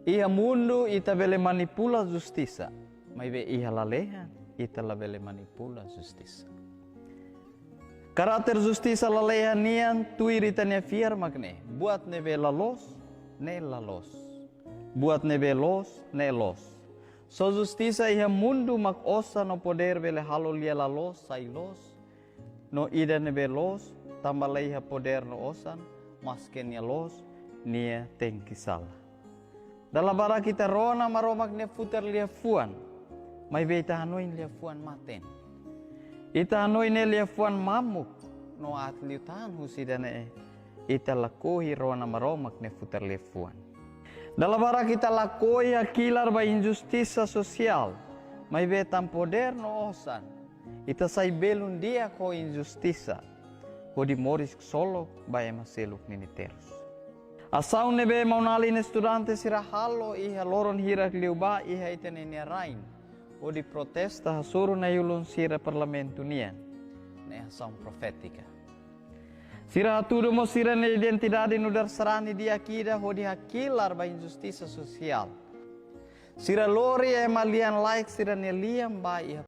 Ia mundo ita bele manipula justiça, mas be ia laleha ita la bele manipula justiça. Karakter justiça laleha nian tuirita nia fiar magne, buat nebe lalos, ne lalos. Buat nebe los, ne los. So justiça ia mundo mak osa no poder bele halo lia lalos, sai los. No ida nebe los, tambaleha poder no osan, mas kenya los, nia tengkisala. Dalam bara kita rona maromak ne futer lia fuan, mai be ita hanoin lia fuan maten. Ita hanoin lia fuan mamuk, no atli tahan husidane ita lakohi rona maromak ne futer lia fuan. Dalam bara kita lakoi akilar ba injustiça social, mai be tam poder no osan. Ita sai belun dia ko injustiça, ko di moris solo ba emaseluk niniterus. Asau nebe maunali ne estudante sira halo iha loron hirak liuba iha itene nia rain. O di protesta hasuru na yulun sira parlamentu nian. Ne asaum profetika. Sira hatudo mo sira ne identidade nudar serani dia kida ho di hakilar ba injustiça social. Sira lori e malian like sira ne liam ba iha